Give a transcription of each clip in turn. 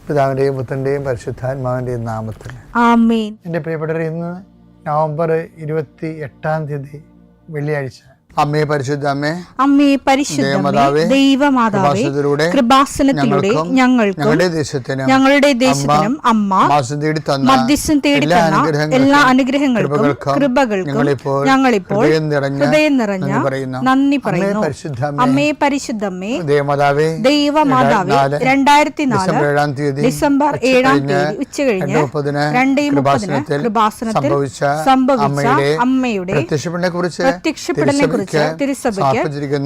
പിതാവിൻ്റെയും പുത്രൻ്റെയും പരിശുദ്ധാത്മാവിൻ്റെയും നാമത്തിൽ ആമേൻ. എൻ്റെ പ്രിയപ്പെട്ടവരെ, ഇന്ന് നവംബർ 28 വെള്ളിയാഴ്ച. അമ്മേ പരിശുദ്ധ അമ്മേ, അമ്മേ പരിശുദ്ധമേ, ദൈവമാതാവേ, കൃപാസനത്തിലൂടെ ഞങ്ങൾക്കും ഞങ്ങളുടെ ദേശത്തിനും അമ്മ മധ്യസ്ഥം തേടി തന്ന എല്ലാ അനുഗ്രഹങ്ങൾക്കും കൃപകൾക്കും ഞങ്ങളിപ്പോൾ ഹൃദയം നിറഞ്ഞ നന്ദി പറയുന്നു. അമ്മേ പരിശുദ്ധമേ, ദൈവമാതാവേ, 2004 ഡിസംബർ 7 ഉച്ചകഴിഞ്ഞ് 2:30 കൃപാസനത്തിൽ സംഭവിച്ച അമ്മയുടെ പ്രത്യക്ഷപ്പെടലിനെ കുറിച്ച് തിരുസഭയ്ക്ക്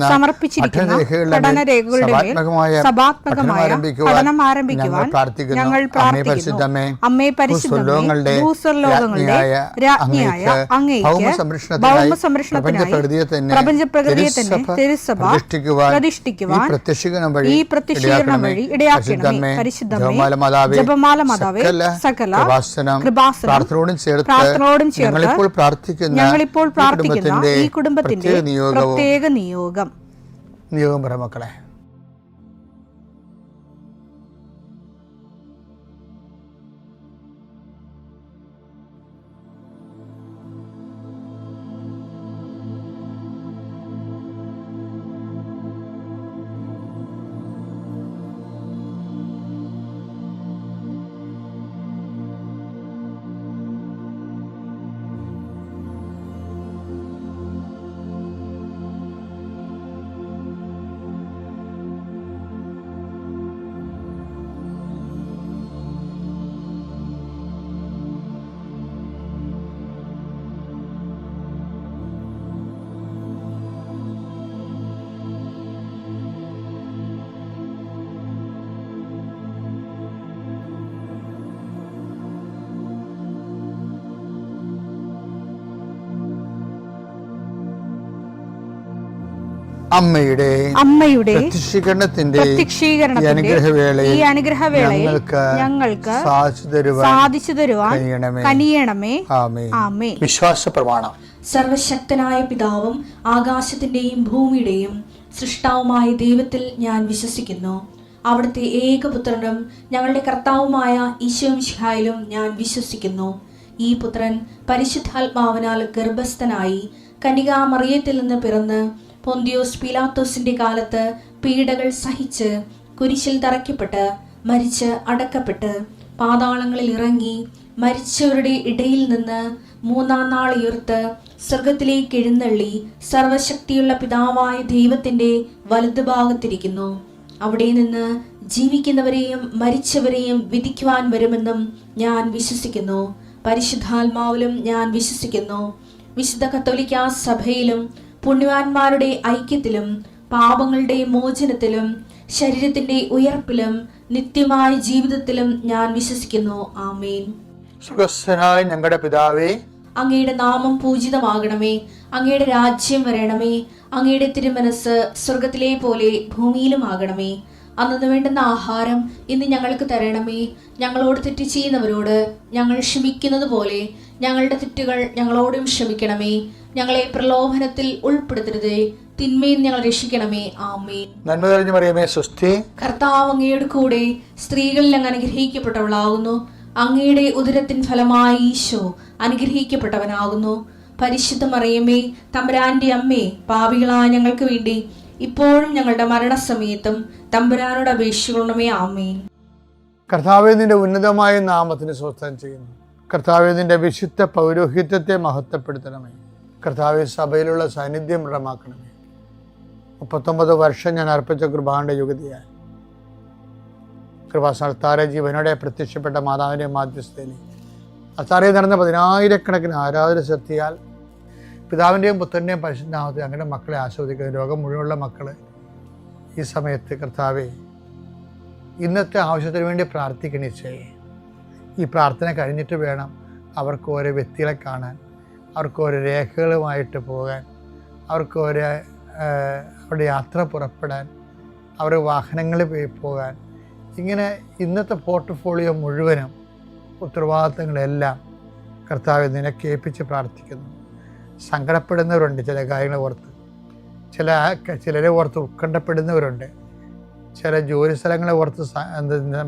സമർപ്പിച്ചിരിക്കുന്ന പഠനരേഖകളുടെ മേൽ സഭാത്മകമായ പഠനം ആരംഭിക്കുവാൻ ഞങ്ങൾ പ്രാർത്ഥിക്കുന്നു. അമ്മേ പരിശുദ്ധമേ, ഭൂസ്വർലോകങ്ങളുടെ രാജ്ഞിയായ അങ്ങേയ്ക്ക് ഭൗമസംരക്ഷണത്തിനായി പ്രപഞ്ചപ്രകൃതിയെ തന്നെ തിരുസഭ പ്രതിഷ്ഠിക്കുവാൻ ഈ പ്രത്യക്ഷീകരണം വഴി ഇടയാക്കണമേ. പരിശുദ്ധമേ, ജപമാല മാതാവേ, സകല കൃപാസനം പ്രാർത്ഥനയോടും ചേർത്ത് ഞങ്ങളിപ്പോൾ പ്രാർത്ഥിക്കുന്ന ഈ കുടുംബത്തിന്റെ പ്രത്യേക നിയോഗം പറ മക്കളെ. അമ്മയുടെ പ്രത്യക്ഷീകരണത്തിന്റെ ഈ അനുഗ്രഹവേളയിൽ ഞങ്ങൾക്ക് സാധിച്ചു തരുവാൻ കനിയണമേ. ആമേൻ. വിശ്വാസ പ്രമാണം. സർവശക്തനായ പിതാവും ആകാശത്തിന്റെയും ഭൂമിയുടെയും സൃഷ്ടാവുമായ ദൈവത്തിൽ ഞാൻ വിശ്വസിക്കുന്നു. അവിടുത്തെ ഏകപുത്രനും ഞങ്ങളുടെ കർത്താവുമായ ഈശോമിശിഹായിലും ഞാൻ വിശ്വസിക്കുന്നു. ഈ പുത്രൻ പരിശുദ്ധാത്മാവിനാൽ ഗർഭസ്ഥനായി കന്യകാമറിയത്തിൽ നിന്ന് പിറന്ന് പൊന്തിയോസ് പീലാത്തോസിന്റെ കാലത്ത് പീഡകൾ സഹിച്ച് കുരിശിൽ തറയ്ക്കപ്പെട്ട് മരിച്ച് അടക്കപ്പെട്ട് പാതാളങ്ങളിൽ ഇറങ്ങി മരിച്ചവരുടെ ഇടയിൽ നിന്ന് 3-ാം നാൾ ഉയർത്ത് സ്വർഗത്തിലേക്ക് എഴുന്നള്ളി സർവശക്തിയുള്ള പിതാവായ ദൈവത്തിന്റെ വലതുഭാഗത്തിരിക്കുന്നു. അവിടെ നിന്ന് ജീവിക്കുന്നവരെയും മരിച്ചവരെയും വിധിക്കുവാൻ വരുമെന്നും ഞാൻ വിശ്വസിക്കുന്നു. പരിശുദ്ധാത്മാവിലും ഞാൻ വിശ്വസിക്കുന്നു. വിശുദ്ധ കത്തോലിക്കാ സഭയിലും പുണ്യവാന്മാരുടെ ഐക്യത്തിലും പാപങ്ങളുടെ മോചനത്തിലും ശരീരത്തിന്റെ ഉയർപ്പിലും നിത്യമായ ജീവിതത്തിലും ഞാൻ വിശ്വസിക്കുന്നു. ആമേൻ. സുഖസ്ഥനായ ഞങ്ങളുടെ പിതാവേ, അങ്ങയുടെ നാമം പൂജിതമാകണമേ. അങ്ങയുടെ രാജ്യം വരണമേ. അങ്ങയുടെ തിരുമനസ് സ്വർഗത്തിലെ പോലെ ഭൂമിയിലും ആകണമേ. അന്നു വേണ്ടുന്ന ആഹാരം ഇന്ന് ഞങ്ങൾക്ക് തരണമേ. ഞങ്ങളോട് തെറ്റ് ചെയ്യുന്നവരോട് ഞങ്ങൾ ക്ഷമിക്കുന്നത് പോലെ ഞങ്ങളുടെ തെറ്റുകൾ ഞങ്ങളോടും ക്ഷമിക്കണമേ. ഞങ്ങളെ പ്രലോഭനത്തിൽ ഉൾപ്പെടുത്തരുതേ, തിന്മയിൽ ഞങ്ങൾ രക്ഷിക്കണമേ. ആമേൻ. നന്മ നിറഞ്ഞ മറിയമേ, സ്വസ്തി. കർത്താവ് അങ്ങയുടെ കൂടെ സ്ത്രീകളിൽ അങ്ങ് അനുഗ്രഹിക്കപ്പെട്ടവളാകുന്നു. അങ്ങയുടെ ഉദരത്തിൻ ഫലമായി ഈശോ അനുഗ്രഹിക്കപ്പെട്ടവനാകുന്നു. പരിശുദ്ധ മറിയമേ, തമ്പുരാന്റെ അമ്മേ, പാപികളായ ഞങ്ങൾക്ക് വേണ്ടി ഇപ്പോഴും ഞങ്ങളുടെ മരണസമയത്തും തമ്പുരാനോട് അപേക്ഷിക്കണമേ. ആമേൻ. കർത്താവേ, നിന്റെ ഉന്നതമായ നാമത്തിന് സ്വസ്ഥം ചെയ്യുന്നു. കർത്താവേ, നിന്റെ വിശുദ്ധ പൗരോഹിത്യത്തെ മഹത്വപ്പെടുത്തണമേ. കർത്താവേ, സഭയിലുള്ള സാന്നിധ്യം ദൃഢമാക്കണമേ. 39 വർഷം ഞാൻ അർപ്പിച്ച കൃപാന്റെ യുഗതിയായി കൃപാസ്ഥാന ജീവനോടെ പ്രത്യക്ഷപ്പെട്ട മാതാവിൻ്റെ മാധ്യസ്ഥയിൽ അത്താറയിൽ നടന്ന 10,000-കണക്കിന് ആരാധന ശക്തിയാൽ പിതാവിൻ്റെയും പുത്രൻ്റെയും പരിശുദ്ധനാമത്തിൽ അങ്ങനെ മക്കളെ ആസ്വദിക്കുന്ന ലോകം മുഴുവനുള്ള മക്കൾ ഈ സമയത്ത് കർത്താവേ, ഇന്നത്തെ ആവശ്യത്തിന് വേണ്ടി പ്രാർത്ഥിക്കണിച്ചേ. ഈ പ്രാർത്ഥന കഴിഞ്ഞിട്ട് വേണം അവർക്ക് ഓരോ വ്യക്തികളെ കാണാൻ, അവർക്ക് ഓരോ രേഖകളുമായിട്ട് പോകാൻ, അവർക്ക് ഓരോ അവരുടെ യാത്ര പുറപ്പെടാൻ, അവരുടെ വാഹനങ്ങളിൽ പോകാൻ. ഇങ്ങനെ ഇന്നത്തെ പോർട്ട്ഫോളിയോ മുഴുവനും ഉത്തരവാദിത്തങ്ങളെല്ലാം കർത്താവെ നിനക്ക് ഏൽപ്പിച്ച് പ്രാർത്ഥിക്കുന്നു. സങ്കടപ്പെടുന്നവരുണ്ട് ചില കാര്യങ്ങൾ ഓർത്ത്, ചിലരെ ഓർത്ത് ഉത്കണ്ഠപ്പെടുന്നവരുണ്ട്. ചില ജോലി സ്ഥലങ്ങളെ ഓർത്ത്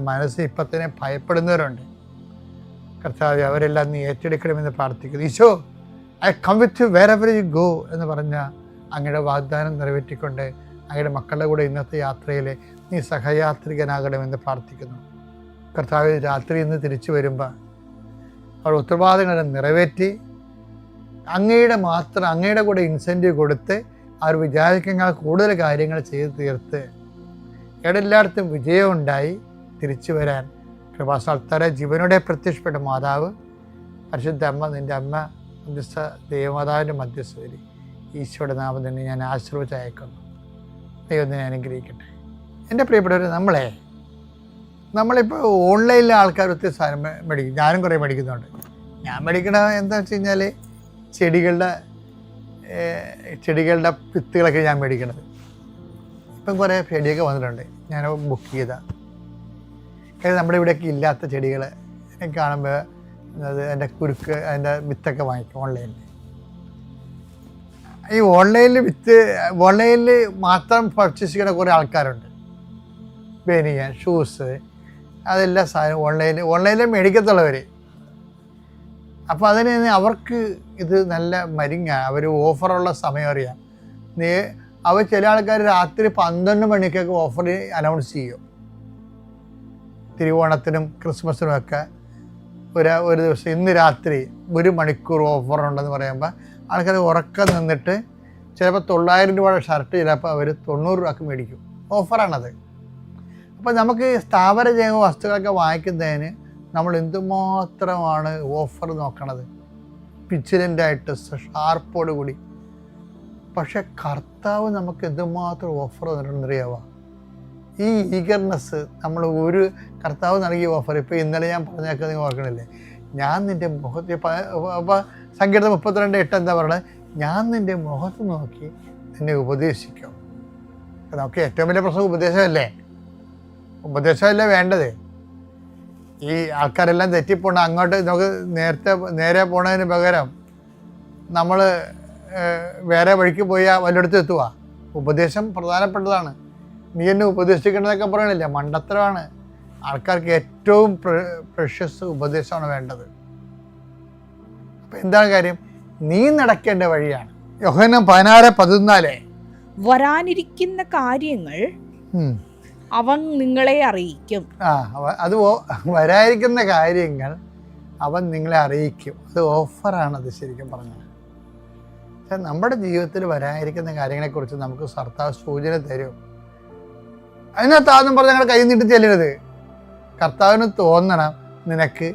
മനസ്സ് ഇപ്പം തന്നെ ഭയപ്പെടുന്നവരുണ്ട്. കർത്താവേ, അവരെല്ലാം നീ ഏറ്റെടുക്കണമെന്ന് പ്രാർത്ഥിക്കുന്നു. Eesho, I come with you wherever you go എന്ന് പറഞ്ഞ അങ്ങയുടെ വാഗ്ദാനം നിറവേറ്റിക്കൊണ്ട് അങ്ങയുടെ മക്കളുടെ കൂടെ ഇന്നത്തെ യാത്രയിൽ നീ സഹയാത്രികനാകണമെന്ന് പ്രാർത്ഥിക്കുന്നു. കർത്താവ്, രാത്രി ഇന്ന് തിരിച്ചു വരുമ്പോൾ അവർ ഉത്തരവാദിത്തങ്ങളെ നിറവേറ്റി അങ്ങയുടെ കൂടെ ഇൻസെൻറ്റീവ് കൊടുത്ത് അവർ വിചാരിക്കുന്ന കൂടുതൽ കാര്യങ്ങൾ ചെയ്ത് തീർത്ത് എല്ലായിടത്തും വിജയമുണ്ടായി തിരിച്ചു വരാൻ കൃപാസ്ഥാനത്താരെ ജീവനോടെ പ്രത്യക്ഷപ്പെട്ട മാതാവ് പരിശുദ്ധ അമ്മ, നിൻ്റെ അമ്മ മധ്യസ്ഥ ദേവമാതാവിൻ്റെ മധ്യസ്ഥതയിൽ ഈശോയുടെ നാമം തന്നെ ഞാൻ ആശീർവദിച്ച് അയക്കുന്നു. ദൈവം തന്നെ അനുഗ്രഹിക്കട്ടെ. എൻ്റെ പ്രിയപ്പെട്ടവർ, നമ്മളിപ്പോൾ ഓൺലൈനിലെ ആൾക്കാർ ഒത്തിരി സാധനം മേടിക്കും. ഞാനും കുറേ മേടിക്കുന്നുണ്ട്. ഞാൻ മേടിക്കണ എന്താ വെച്ച് കഴിഞ്ഞാൽ ചെടികളുടെ വിത്തുകളൊക്കെ ഞാൻ മേടിക്കണത്. ഇപ്പം കുറേ ചെടിയൊക്കെ വന്നിട്ടുണ്ട്. ഞാൻ ബുക്ക് ചെയ്താൽ നമ്മുടെ ഇവിടെയൊക്കെ ഇല്ലാത്ത ചെടികൾ കാണുമ്പോൾ അതിൻ്റെ കുരുക്ക്, അതിൻ്റെ വിത്തൊക്കെ വാങ്ങിക്കും ഓൺലൈനിൽ. ഈ ഓൺലൈനിൽ മാത്രം പർച്ചേസ് ചെയ്യുന്ന കുറേ ആൾക്കാരുണ്ട്. ബനിയൻ, ഷൂസ്, അതെല്ലാം സാധനം ഓൺലൈനിൽ മേടിക്കത്തുള്ളവർ. അപ്പോൾ അതിന് അവർക്ക് ഇത് നല്ല മരിങ്ങാണ്. അവർ ഓഫറുള്ള സമയം അറിയാം. അവർ ചില ആൾക്കാർ രാത്രി 12 മണിക്കൊക്കെ ഓഫർ അനൗൺസ് ചെയ്യും. തിരുവോണത്തിനും ക്രിസ്മസിനുമൊക്കെ ഒരു ദിവസം ഇന്ന് രാത്രി 1 മണിക്കൂർ ഓഫറുണ്ടെന്ന് പറയുമ്പോൾ ആൾക്കാർ ഉറക്കം നിന്നിട്ട് ചിലപ്പോൾ 900 രൂപയുടെ ഷർട്ട് ചിലപ്പോൾ അവർ 90 രൂപയ്ക്ക് മേടിക്കും. ഓഫറാണത്. അപ്പോൾ നമുക്ക് സ്ഥാപന ജൈവ വസ്തുക്കളൊക്കെ വാങ്ങിക്കുന്നതിന് നമ്മൾ എന്തുമാത്രമാണ് ഓഫർ നോക്കണത്, പിച്ചിലൻ്റായിട്ട് ഷാർപ്പോട് കൂടി. പക്ഷെ കർത്താവ് നമുക്ക് എന്തുമാത്രം ഓഫർ തന്നിട്ടുണ്ടെന്നറിയാവോ? ഈ ഈഗർനെസ് നമ്മൾ കർത്താവ് നൽകിയ ഓഫർ. ഇപ്പോൾ ഇന്നലെ ഞാൻ പറഞ്ഞേക്കാൻ നിങ്ങൾ ഓർക്കണില്ലേ? ഞാൻ നിൻ്റെ മുഖത്ത് അപ്പോൾ സങ്കീർത്തനം 32:8 എന്താ പറയുന്നത്? ഞാൻ നിൻ്റെ മുഖത്ത് നോക്കി നിന്നെ ഉപദേശിക്കും. നമുക്ക് ഏറ്റവും വലിയ പ്രശ്നം ഉപദേശമല്ലേ വേണ്ടത്. ഈ ആൾക്കാരെല്ലാം തെറ്റിപ്പോണ അങ്ങോട്ട് നമുക്ക് നേരെ പോണതിന് പകരം നമ്മൾ വേറെ വഴിക്ക് പോയാൽ വല്ലയിടത്തും എത്തുക. ഉപദേശം പ്രധാനപ്പെട്ടതാണ്. നീ എന്നെ ഉപദേശിക്കേണ്ടതൊക്കെ പറയണില്ല, മണ്ടത്തരമാണ്. ആൾക്കാർക്ക് ഏറ്റവും പ്രഷ്യസ് ഉപദേശമാണ് വേണ്ടത്. അപ്പം എന്താണ് കാര്യം? നീ നടക്കേണ്ട വഴിയാണ്. യോഹന്നാൻ 16:14 വരാനിരിക്കുന്ന കാര്യങ്ങൾ അവൻ നിങ്ങളെ അറിയിക്കും. അത് വരാനിരിക്കുന്ന കാര്യങ്ങൾ അവൻ നിങ്ങളെ അറിയിക്കും. അത് ഓഫറാണത് ശരിക്കും പറഞ്ഞാൽ. നമ്മുടെ ജീവിതത്തിൽ വരാനിരിക്കുന്ന കാര്യങ്ങളെക്കുറിച്ച് നമുക്ക് കർത്താവ് സൂചന തരും. അതിനകത്താന്നും പറഞ്ഞ് ഞങ്ങൾ കൈ നീട്ടി ചെല്ലരുത്. കർത്താവിന് തോന്നണം നിനക്ക്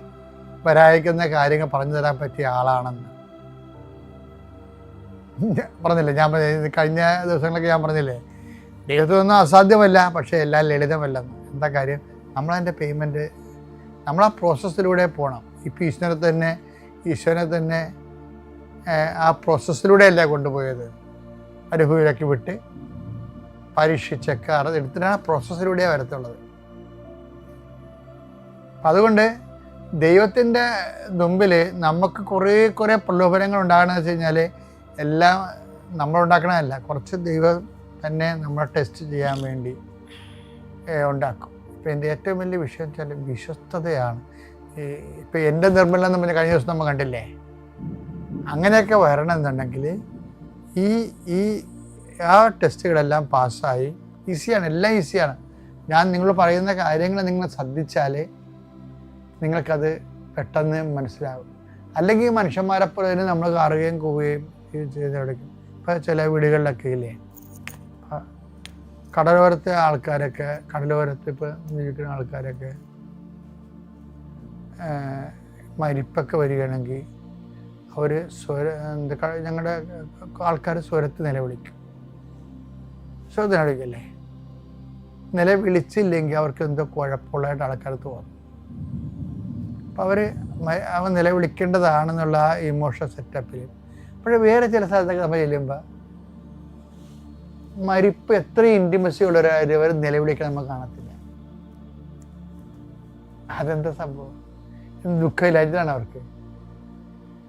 വരാനിരിക്കുന്ന കാര്യങ്ങൾ പറഞ്ഞു തരാൻ പറ്റിയ ആളാണെന്ന്. പറഞ്ഞില്ലേ, ഞാൻ കഴിഞ്ഞ ദിവസങ്ങളൊക്കെ ഞാൻ പറഞ്ഞില്ലേ, ദൈവത്തിനൊന്നും അസാധ്യമല്ല, പക്ഷേ എല്ലാം ലളിതമല്ലെന്ന്. എന്താ കാര്യം? നമ്മളതിൻ്റെ പേയ്മെൻറ്റ് നമ്മൾ ആ പ്രോസസ്സിലൂടെ പോകണം. ഇപ്പോൾ ഈശ്വരനെ തന്നെ ആ പ്രോസസ്സിലൂടെയല്ല കൊണ്ടുപോയത്. അനുഭവിലൊക്കെ വിട്ട് പരീക്ഷിച്ചൊക്കെ എടുത്തിട്ടാണ് പ്രോസസ്സിലൂടെയാണ് വരത്തുള്ളത്. അപ്പം അതുകൊണ്ട് ദൈവത്തിൻ്റെ മുമ്പിൽ നമുക്ക് കുറേ പ്രലോഭനങ്ങൾ ഉണ്ടാകണമെന്ന് വെച്ച് കഴിഞ്ഞാൽ എല്ലാം നമ്മളുണ്ടാക്കണമല്ല, കുറച്ച് ദൈവം തന്നെ നമ്മളെ ടെസ്റ്റ് ചെയ്യാൻ വേണ്ടി ഉണ്ടാക്കും. ഇപ്പം എൻ്റെ ഏറ്റവും വലിയ വിഷയം വെച്ചാൽ വിശ്വസ്തതയാണ്. ഇപ്പം എൻ്റെ നിർമ്മലം എന്ന് പറഞ്ഞാൽ കഴിഞ്ഞ ദിവസം നമ്മൾ കണ്ടില്ലേ, അങ്ങനെയൊക്കെ വരണമെന്നുണ്ടെങ്കിൽ ഈ ആ ടെസ്റ്റുകളെല്ലാം പാസ്സായി ഈസിയാണ്, എല്ലാം ഈസിയാണ്. ഞാൻ നിങ്ങൾ പറയുന്ന കാര്യങ്ങൾ നിങ്ങൾ ശ്രദ്ധിച്ചാൽ നിങ്ങൾക്കത് പെട്ടെന്ന് മനസ്സിലാവും. അല്ലെങ്കിൽ മനുഷ്യന്മാരെപ്പോലെ തന്നെ നമ്മൾ കാറുകയും പോവുകയും ചെയ്തെടുക്കും. ഇപ്പോൾ ചില വീടുകളിലൊക്കെ ഇല്ലേ, കടലോരത്തെ ആൾക്കാരൊക്കെ, കടലോരത്ത് ഇപ്പോൾ ജീവിക്കുന്ന ആൾക്കാരൊക്കെ മരിപ്പൊക്കെ വരികയാണെങ്കിൽ അവർ ഞങ്ങളുടെ ആൾക്കാർ സ്വരത്ത് നിലവിളിക്കും. സ്വരത്ത് നിലവിളിക്കല്ലേ? നിലവിളിച്ചില്ലെങ്കിൽ അവർക്ക് എന്തോ കുഴപ്പമുള്ളതായിട്ട് ആൾക്കാർ തോന്നും. അപ്പോൾ അവൻ നിലവിളിക്കേണ്ടതാണെന്നുള്ള ആ ഇമോഷണൽ സെറ്റപ്പിൽ. പക്ഷേ വേറെ ചില സ്ഥലത്തൊക്കെ നമ്മൾ ചെല്ലുമ്പോൾ മരിപ്പ് എത്ര ഇൻറ്റിമസി ഉള്ളവർ നിലവിളിക്കാൻ നമുക്ക് കാണത്തില്ല. അതെന്താ സംഭവം? ദുഃഖമില്ലാത്തതാണ് അവർക്ക്.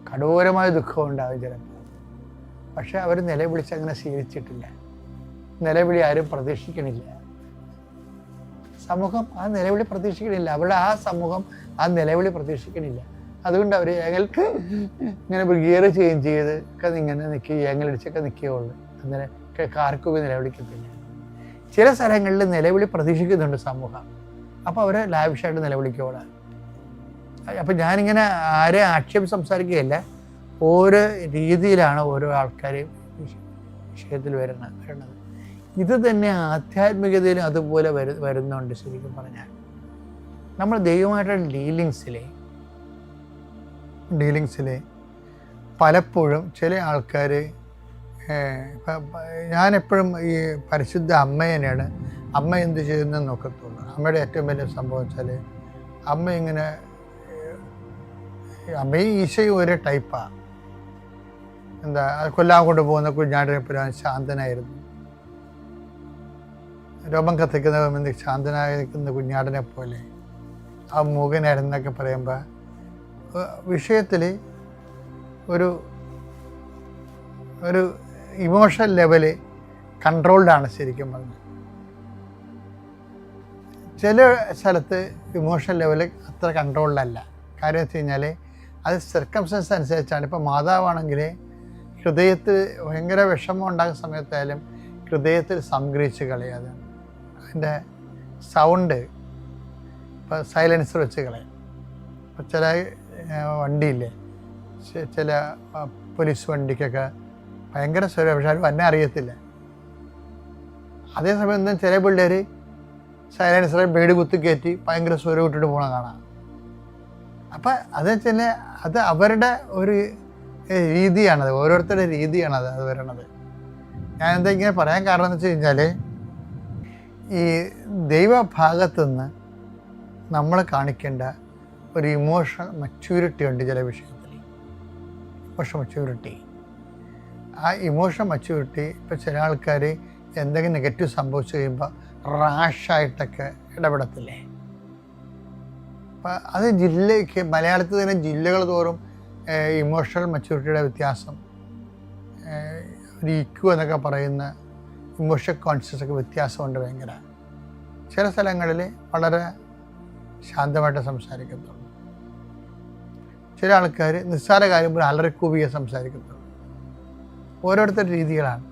കഠോരമായ ദുഃഖം ഉണ്ടാകും ചിലപ്പോൾ. പക്ഷെ അവർ നിലവിളിച്ച് അങ്ങനെ ശീലിച്ചിട്ടില്ല. നിലവിളി ആരും പ്രതീക്ഷിക്കണില്ല. സമൂഹം ആ നിലവിളി പ്രതീക്ഷിക്കണില്ല. അവരുടെ ആ സമൂഹം ആ നിലവിളി പ്രതീക്ഷിക്കണില്ല. അതുകൊണ്ട് അവർ ഞങ്ങൾക്ക് ഇങ്ങനെ ഗിയർ ചേഞ്ച് ചെയ്ത് ഒക്കെ ഇങ്ങനെ നിൽക്കുക, ഞങ്ങളടിച്ചൊക്കെ നിൽക്കുകയുള്ളൂ. അങ്ങനെ കാർക്കുപി നിലവിളിക്കത്തില്ല. ചില സ്ഥലങ്ങളിൽ നിലവിളി പ്രതീക്ഷിക്കുന്നുണ്ട് സമൂഹം. അപ്പോൾ അവർ ലാവിഷായിട്ട് നിലവിളിക്കോളാം. അപ്പം ഞാനിങ്ങനെ ആരെ ആക്ഷേപം സംസാരിക്കുകയല്ല, ഓരോ രീതിയിലാണ് ഓരോ ആൾക്കാരെയും വിഷയത്തിൽ വരുന്നത്. ഇത് തന്നെ ആധ്യാത്മികതയിലും അതുപോലെ വരുന്നുണ്ട്. ശരിക്കും പറഞ്ഞാൽ നമ്മൾ ദൈവമായിട്ടുള്ള ഡീലിങ്സിൽ പലപ്പോഴും ചില ആൾക്കാർ, ഞാനെപ്പോഴും ഈ പരിശുദ്ധ അമ്മേനെയാണ് അമ്മ എന്ത് ചെയ്യുന്നതെന്ന് നോക്കത്തുള്ളൂ. അമ്മയുടെ ഏറ്റവും വലിയ സംഭവം വെച്ചാൽ അമ്മയും ഈശോയും ഒരേ ടൈപ്പാണ്. എന്താ, കൊല്ലാൻ കൊണ്ടുപോകുന്ന കുഞ്ഞാടിനെ പോലെ ശാന്തനായിരുന്നു. രോമം കത്തിക്കുന്ന ശാന്തനായി നിൽക്കുന്ന കുഞ്ഞാടിനെ പോലെ ആ മൂകനായിരുന്നൊക്കെ പറയുമ്പോൾ വിഷയത്തിൽ ഒരു ഇമോഷണൽ ലെവല് കൺട്രോൾഡാണ് ശരിക്കും പറഞ്ഞത്. ചില സ്ഥലത്ത് ഇമോഷണൽ ലെവല് അത്ര കൺട്രോൾഡല്ല. കാര്യം വെച്ച് കഴിഞ്ഞാൽ അത് സർക്കംസ്റ്റൻസ് അനുസരിച്ചാണ്. ഇപ്പോൾ മാതാവാണെങ്കിൽ ഹൃദയത്തിൽ ഭയങ്കര വിഷമം ഉണ്ടാകുന്ന സമയത്തായാലും ഹൃദയത്തിൽ സംഗ്രഹിച്ച് കളയാതെ അതിൻ്റെ സൗണ്ട് ഇപ്പോൾ സൈലൻസർ വെച്ച് കളയും. ഇപ്പോൾ ചില വണ്ടിയില്ലേ, ചില പോലീസ് വണ്ടിക്കൊക്കെ ഭയങ്കര സ്വരം, പക്ഷെ അത് വന്നെ അറിയത്തില്ല. അതേസമയം എന്താ ചില പിള്ളേർ സൈലൻസറെ ബേഡ് കുത്തി കയറ്റി ഭയങ്കര സ്വരം ഇട്ടിട്ട് പോകണം കാണാം. അപ്പം അത് വെച്ചാൽ അത് അവരുടെ ഒരു രീതിയാണത്, ഓരോരുത്തരുടെ രീതിയാണത് അത് വരണത്. ഞാനെന്താ ഇങ്ങനെ പറയാൻ കാരണം എന്ന് വെച്ച് കഴിഞ്ഞാൽ ഈ ദൈവഭാഗത്തുനിന്ന് നമ്മൾ കാണിക്കേണ്ട ഒരു ഇമോഷണൽ മച്യൂരിറ്റി ഉണ്ട് ചില വിഷയത്തിൽ. ഇമോഷണൽ മച്യൂരിറ്റി, ആ ഇമോഷണൽ മച്യൂരിറ്റി ഇപ്പോൾ ചില ആൾക്കാർ എന്തെങ്കിലും നെഗറ്റീവ് സംഭവിച്ചു കഴിയുമ്പോൾ റാഷായിട്ടൊക്കെ ഇടപെടത്തില്ലേ. അപ്പം അത് ജില്ലയ്ക്ക് മലയാളത്തിൽ തന്നെ ജില്ലകൾ തോറും ഇമോഷണൽ മച്യൂരിറ്റിയുടെ വ്യത്യാസം, ഒരു ഇക്യു എന്നൊക്കെ പറയുന്ന ഇമോഷണൽ കോൺഷ്യസ് ഒക്കെ വ്യത്യാസമുണ്ട് ഭയങ്കര. ചില സ്ഥലങ്ങളിൽ വളരെ ശാന്തമായിട്ട് സംസാരിക്കത്തുള്ളൂ. ചില ആൾക്കാർ നിസ്സാര കാര്യം പോലും അലറിക്കൂവിയെ സംസാരിക്കത്തുള്ളൂ. ഓരോരുത്തരുടെ രീതികളാണ്.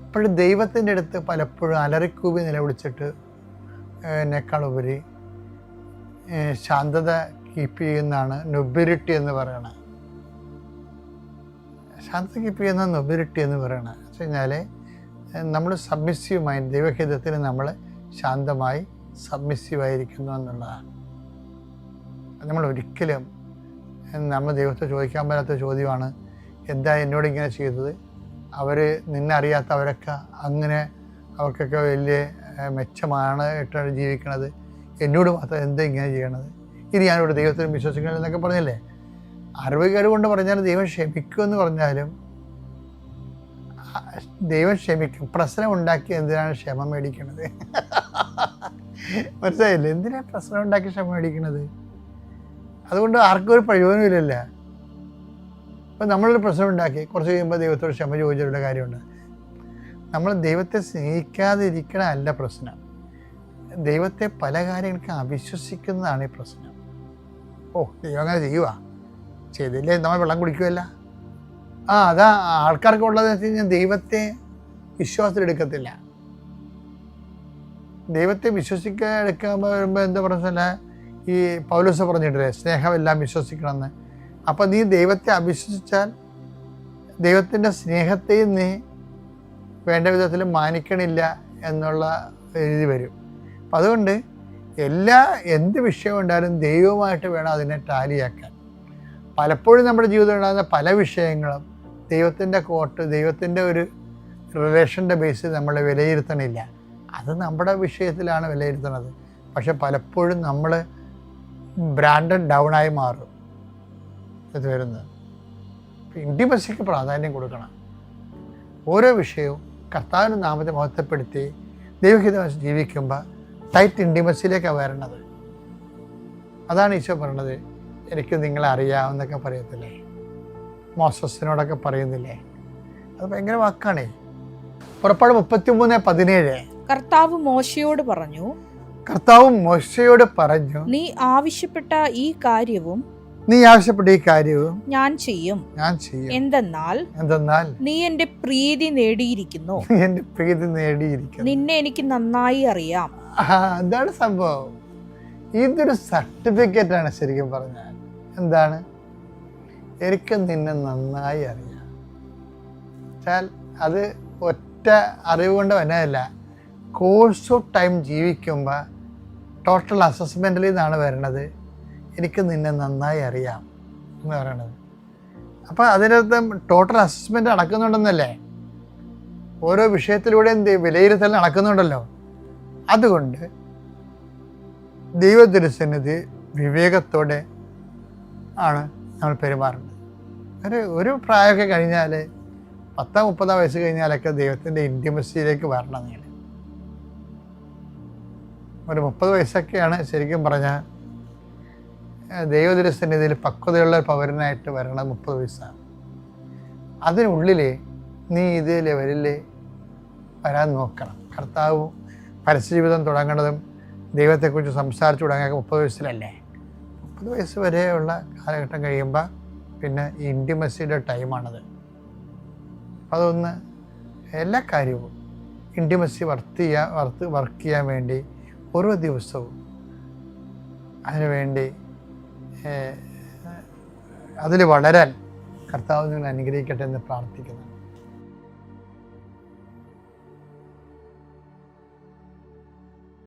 അപ്പോഴും ദൈവത്തിൻ്റെ അടുത്ത് പലപ്പോഴും അലറിക്കൂവി നിലവിളിച്ചിട്ട് എന്നെക്കാളുപരി ശാന്തത കീപ്പ് ചെയ്യുന്നതാണ് നൊബിലിറ്റി എന്ന് പറയണത്. ശാന്തത കീപ്പ് ചെയ്യുന്ന നൊബിലിറ്റി എന്ന് പറയണത് വെച്ച് കഴിഞ്ഞാൽ നമ്മൾ സബ്മിസീവ് മൈൻഡ്, ദൈവഹിതത്തിന് നമ്മൾ ശാന്തമായി സബ്മിസീവായിരിക്കുന്നു എന്നുള്ളതാണ്. നമ്മൾ ഒരിക്കലും നമ്മൾ ദൈവത്തെ ചോദിക്കാൻ പറ്റാത്ത ചോദ്യമാണ്, എന്താ എന്നോട് ഇങ്ങനെ ചെയ്തത്? അവർ നിന്നറിയാത്തവരൊക്കെ അങ്ങനെ അവർക്കൊക്കെ വലിയ മെച്ചമാണ് ഇട്ടാണ് ജീവിക്കണത്, എന്നോട് മാത്രം എന്താ ഇങ്ങനെ ചെയ്യണത്? ഇനി ഞാനിവിടെ ദൈവത്തിന് വിശ്വസിക്കണം എന്നൊക്കെ പറഞ്ഞല്ലേ. അറിവുകേട് കൊണ്ട് പറഞ്ഞാൽ ദൈവം ക്ഷമിക്കുമെന്ന് പറഞ്ഞാലും ദൈവം ക്ഷമിക്കും. പ്രശ്നം ഉണ്ടാക്കി എന്തിനാണ് ക്ഷമ മേടിക്കണത്? മനസ്സിലായില്ലേ? എന്തിനാണ് പ്രശ്നം ഉണ്ടാക്കി ക്ഷമ മേടിക്കണത്? അതുകൊണ്ട് ആർക്കും ഒരു പ്രയോജനമില്ലല്ലോ. ഇപ്പം നമ്മളൊരു പ്രശ്നം ഉണ്ടാക്കി കുറച്ച് കഴിയുമ്പോൾ ദൈവത്തോട് ക്ഷമ ചോദിച്ചവരുടെ കാര്യമുണ്ട്. നമ്മൾ ദൈവത്തെ സ്നേഹിക്കാതിരിക്കണമല്ല പ്രശ്നം, ദൈവത്തെ പല കാര്യങ്ങൾക്കും അവിശ്വസിക്കുന്നതാണ് ഈ പ്രശ്നം. ദൈവം അങ്ങനെ ചെയ്യുക, ചെയ്തില്ലേ നമ്മൾ വെള്ളം കുടിക്കുമല്ല. അതാ ആൾക്കാർക്ക് ഉള്ളതെന്ന് വെച്ച് കഴിഞ്ഞാൽ ദൈവത്തെ വിശ്വാസത്തിലെടുക്കത്തില്ല. ദൈവത്തെ എടുക്കുമ്പോൾ വരുമ്പോൾ എന്താ പറഞ്ഞാൽ ഈ പൗലോസ് പറഞ്ഞിട്ടില്ലേ, സ്നേഹമെല്ലാം വിശ്വസിക്കണമെന്ന്. അപ്പം നീ ദൈവത്തെ അവിശ്വസിച്ചാൽ ദൈവത്തിൻ്റെ സ്നേഹത്തെയും നീ വേണ്ട വിധത്തിൽ മാനിക്കണില്ല എന്നുള്ള രീതി വരും. അപ്പം അതുകൊണ്ട് എന്ത് വിഷയം ഉണ്ടായാലും ദൈവമായിട്ട് വേണം അതിനെ ടാലിയാക്കാൻ. പലപ്പോഴും നമ്മുടെ ജീവിതത്തിൽ ഉണ്ടാകുന്ന പല വിഷയങ്ങളും ദൈവത്തിൻ്റെ ദൈവത്തിൻ്റെ ഒരു റിലേഷൻ്റെ ബേസിൽ നമ്മൾ വിലയിരുത്തണില്ല. അത് നമ്മുടെ വിഷയത്തിലാണ് വിലയിരുത്തുന്നത്. പക്ഷെ പലപ്പോഴും നമ്മൾ ബ്രാൻഡഡ് ഡൗണായി മാറും ഇത് വരുന്നത്. ഇൻറ്റിമസിക്ക് പ്രാധാന്യം കൊടുക്കണം. ഓരോ വിഷയവും കർത്താവിൻ്റെ നാമത്തെ മഹത്വപ്പെടുത്തി ദൈവഹിതം ജീവിക്കുമ്പോൾ ടൈറ്റ് ഇൻറ്റിമസിയിലേക്കാണ് വരണത്. അതാണ് ഈശോ പറയണത്, എനിക്ക് നിങ്ങളെ അറിയാമെന്നൊക്കെ പറയത്തില്ലേ, മോസസിനോടൊക്കെ പറയുന്നില്ലേ, അത് ഭയങ്കര വാക്കാണേ. പുറപ്പാട് 33:17 കർത്താവ് മോശയോട് പറഞ്ഞു, കർത്താവും മോശയോട് പറഞ്ഞു, നീ ആവശ്യപ്പെട്ട ഈ കാര്യവും ഞാൻ ചെയ്യും. എന്തെന്നാൽ നീ എന്റെ പ്രീതി നേടിയിരിക്കുന്നു. നിന്നെ എനിക്ക് നന്നായി അറിയാം. അതാണ് സംഭവം. ഇതൊരു സർട്ടിഫിക്കറ്റ് ആണ് ശരിക്കും പറഞ്ഞാൽ. എന്താണ്? എനിക്ക് നിന്നെ നന്നായി അറിയാം. അത് ഒറ്റ അറിവ് കൊണ്ട് വന്നതല്ല. കോഴ്സ് ഓഫ് ടൈം ജീവിക്കുമ്പോൾ ടോട്ടൽ അസസ്മെൻറ്റിൽ നിന്നാണ് വരണത്. എനിക്ക് നിന്നെ നന്നായി അറിയാം എന്ന് പറയണത്. അപ്പോൾ അതിനകത്ത് ടോട്ടൽ അസസ്മെൻ്റ് നടക്കുന്നുണ്ടെന്നല്ലേ, ഓരോ വിഷയത്തിലൂടെയും വിലയിരുത്തൽ നടക്കുന്നുണ്ടല്ലോ. അതുകൊണ്ട് ദൈവത്തിരുസന്നിധി വിവേകത്തോടെ ആണ് നമ്മൾ പെരുമാറുന്നത്. ഒരു പ്രായമൊക്കെ കഴിഞ്ഞാൽ 10-30 വയസ്സ് കഴിഞ്ഞാലൊക്കെ ദൈവത്തിൻ്റെ ഇൻറ്റിമസിയിലേക്ക് വരണം. നിങ്ങൾ ഒരു 30 വയസ്സൊക്കെയാണ് ശരിക്കും പറഞ്ഞാൽ ദൈവത്തിരുസന്നിധിയിൽ പക്വതയുള്ള പൗരനായിട്ട് വരണം. 30 വയസ്സാണ്. അതിനുള്ളിൽ നീ ഇത് ലെവലിൽ വരാൻ നോക്കണം. കർത്താവ് പരസ്യജീവിതം തുടങ്ങുന്നതും ദൈവത്തെക്കുറിച്ച് സംസാരിച്ചു തുടങ്ങിയൊക്കെ 30 വയസ്സിലല്ലേ. 30 വയസ്സ് വരെയുള്ള കാലഘട്ടം കഴിയുമ്പോൾ പിന്നെ ഇൻറ്റിമസിയുടെ ടൈമാണത്. അതൊന്ന് എല്ലാ കാര്യവും ഇൻറ്റിമസി വർക്ക് ചെയ്യാൻ വേണ്ടി ഓരോ ദിവസവും അതിനുവേണ്ടി അതിൽ വളരാൻ കർത്താവ് നിങ്ങൾ അനുഗ്രഹിക്കട്ടെ എന്ന് പ്രാർത്ഥിക്കുന്നു.